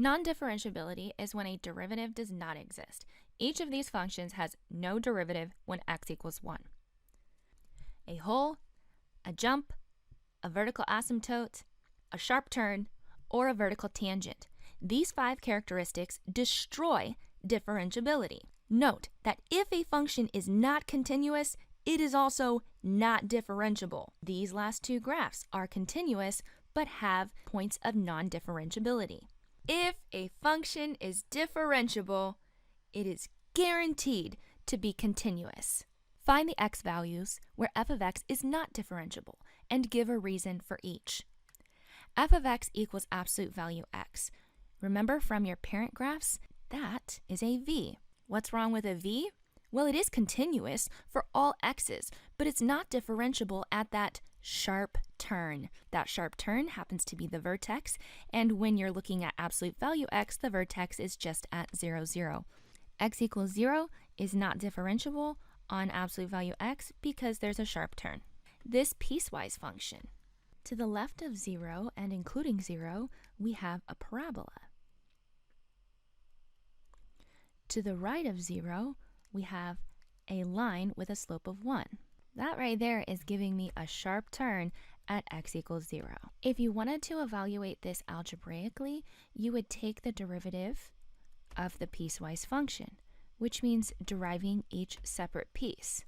Non-differentiability is when a derivative does not exist. Each of these functions has no derivative when x equals 1. A hole, a jump, a vertical asymptote, a sharp turn, or a vertical tangent. These 5 characteristics destroy differentiability. Note that if a function is not continuous, it is also not differentiable. These last 2 graphs are continuous but have points of non-differentiability. If a function is differentiable, it is guaranteed to be continuous. Find the x values where f of x is not differentiable and give a reason for each. F of x equals absolute value x. Remember from your parent graphs, that is a v. What's wrong with a v? Well, it is continuous for all x's, but it's not differentiable at that sharp turn. That sharp turn happens to be the vertex, and when you're looking at absolute value x, the vertex is just at 0, 0. X equals 0 is not differentiable on absolute value x because there's a sharp turn. This piecewise function. To the left of 0 and including 0, we have a parabola. To the right of 0, we have a line with a slope of 1. That right there is giving me a sharp turn at x equals 0. If you wanted to evaluate this algebraically, you would take the derivative of the piecewise function, which means deriving each separate piece.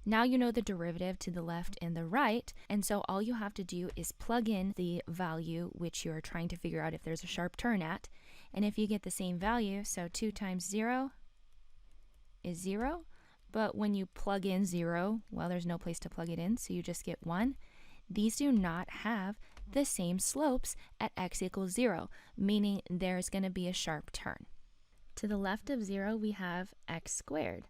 Now you know the derivative to the left and the right, and so all you have to do is plug in the value which you're trying to figure out if there's a sharp turn at, and if you get the same value, so 2 times 0 is 0, but when you plug in 0, well, there's no place to plug it in, so you just get 1. These do not have the same slopes at x equals 0, meaning there's going to be a sharp turn. To the left of 0, we have x squared.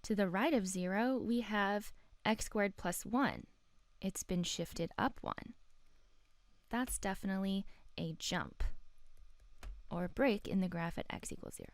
To the right of 0, we have x squared plus 1. It's been shifted up 1. That's definitely a jump or a break in the graph at x equals 0.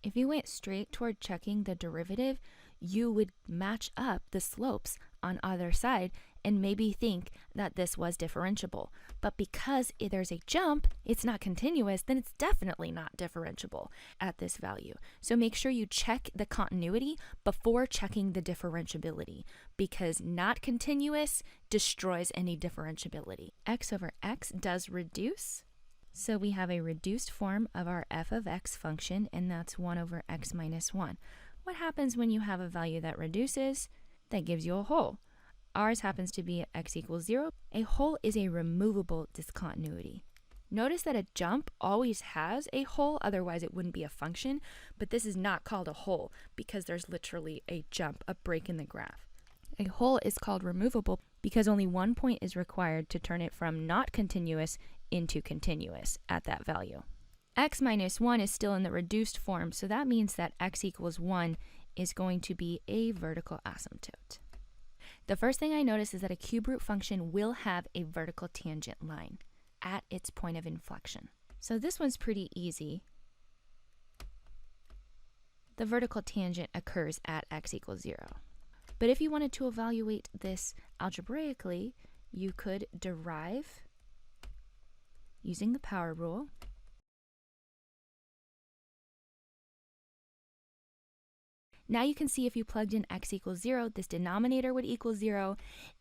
If you went straight toward checking the derivative, you would match up the slopes on either side and maybe think that this was differentiable. But because there's a jump, it's not continuous, then it's definitely not differentiable at this value. So make sure you check the continuity before checking the differentiability, because not continuous destroys any differentiability. X over x does reduce. So we have a reduced form of our f of x function, and that's 1 over x minus 1. What happens when you have a value that reduces? That gives you a hole. Ours happens to be at x equals 0. A hole is a removable discontinuity. Notice that a jump always has a hole, otherwise it wouldn't be a function, but this is not called a hole because there's literally a jump, a break in the graph. A hole is called removable because only one point is required to turn it from not continuous into continuous at that value. X minus 1 is still in the reduced form, so that means that x equals 1 is going to be a vertical asymptote. The first thing I notice is that a cube root function will have a vertical tangent line at its point of inflection. So this one's pretty easy. The vertical tangent occurs at x equals 0. But if you wanted to evaluate this algebraically, you could derive using the power rule. Now you can see if you plugged in x equals 0, this denominator would equal 0,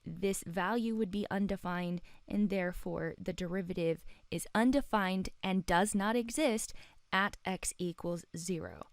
this value would be undefined, and therefore the derivative is undefined and does not exist at x equals 0.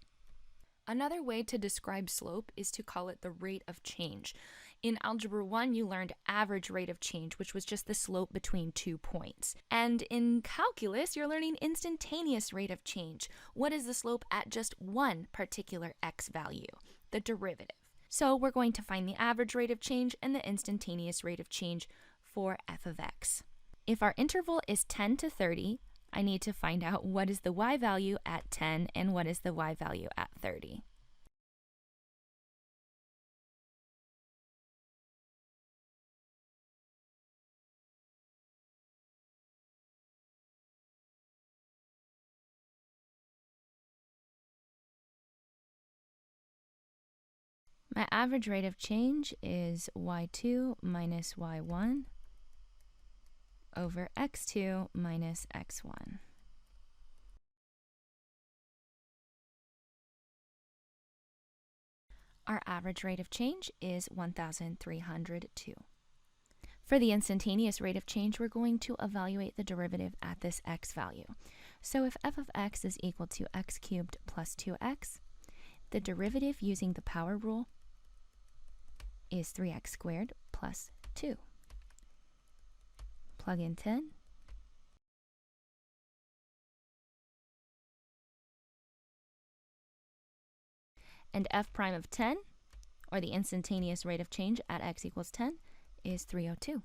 Another way to describe slope is to call it the rate of change. In Algebra 1, you learned average rate of change, which was just the slope between 2 points. And in calculus, you're learning instantaneous rate of change. What is the slope at just one particular x value? The derivative. So we're going to find the average rate of change and the instantaneous rate of change for f of x. If our interval is 10 to 30, I need to find out what is the y value at 10 and what is the y value at 30. My average rate of change is y2 minus y1. over x2 minus x1. Our average rate of change is 1,302. For the instantaneous rate of change, we're going to evaluate the derivative at this x value. So if f of x is equal to x cubed plus 2x, the derivative using the power rule is 3x squared plus 2. Plug in 10. And f prime of 10, or the instantaneous rate of change at x equals 10, is 302.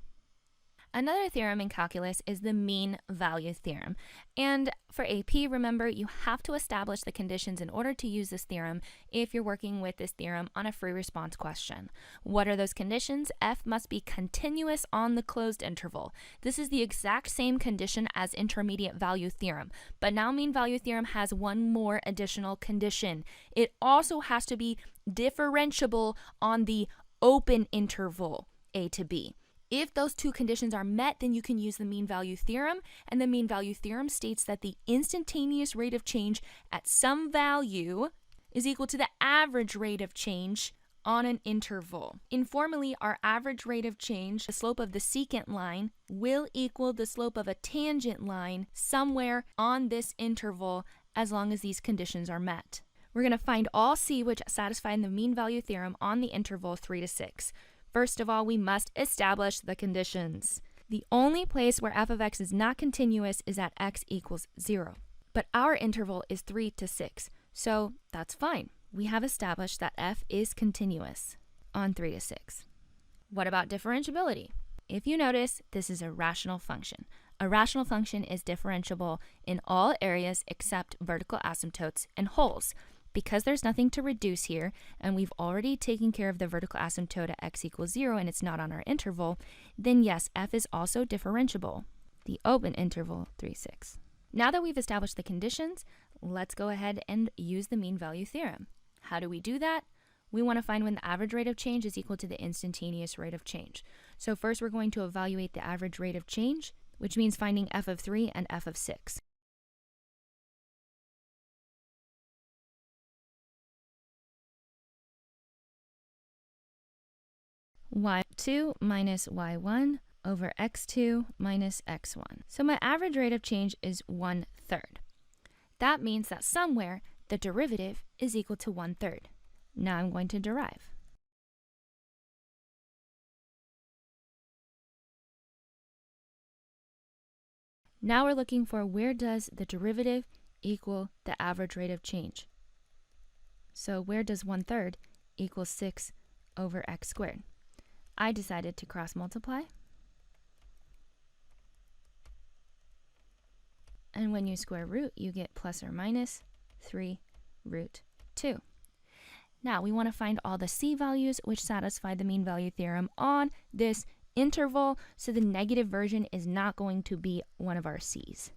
Another theorem in calculus is the mean value theorem. And for AP, remember, you have to establish the conditions in order to use this theorem if you're working with this theorem on a free response question. What are those conditions? F must be continuous on the closed interval. This is the exact same condition as intermediate value theorem, but now mean value theorem has one more additional condition. It also has to be differentiable on the open interval a to b. If those two conditions are met, then you can use the mean value theorem, and the mean value theorem states that the instantaneous rate of change at some value is equal to the average rate of change on an interval. Informally, our average rate of change, the slope of the secant line, will equal the slope of a tangent line somewhere on this interval as long as these conditions are met. We're going to find all c which satisfy the mean value theorem on the interval 3 to 6. First of all, we must establish the conditions. The only place where f of x is not continuous is at x equals 0. But our interval is 3 to 6, so that's fine. We have established that f is continuous on 3 to 6. What about differentiability? If you notice, this is a rational function. A rational function is differentiable in all areas except vertical asymptotes and holes. Because there's nothing to reduce here, and we've already taken care of the vertical asymptote at x equals 0 and it's not on our interval, then yes, f is also differentiable, the open interval 3, 6. Now that we've established the conditions, let's go ahead and use the mean value theorem. How do we do that? We want to find when the average rate of change is equal to the instantaneous rate of change. So first we're going to evaluate the average rate of change, which means finding f of 3 and f of 6. y2 minus y1 over x2 minus x1. So my average rate of change is 1/3. That means that somewhere the derivative is equal to 1/3. Now I'm going to derive. Now we're looking for where does the derivative equal the average rate of change. So where does 1/3 equal 6 over x squared? I decided to cross multiply. And when you square root, you get plus or minus 3 root 2. Now we want to find all the c values which satisfy the mean value theorem on this interval, so the negative version is not going to be one of our c's.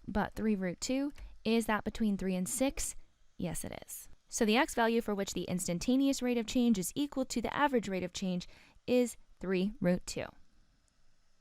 But 3 root 2, is that between 3 and 6? Yes, it is. So the x value for which the instantaneous rate of change is equal to the average rate of change is 3 root 2.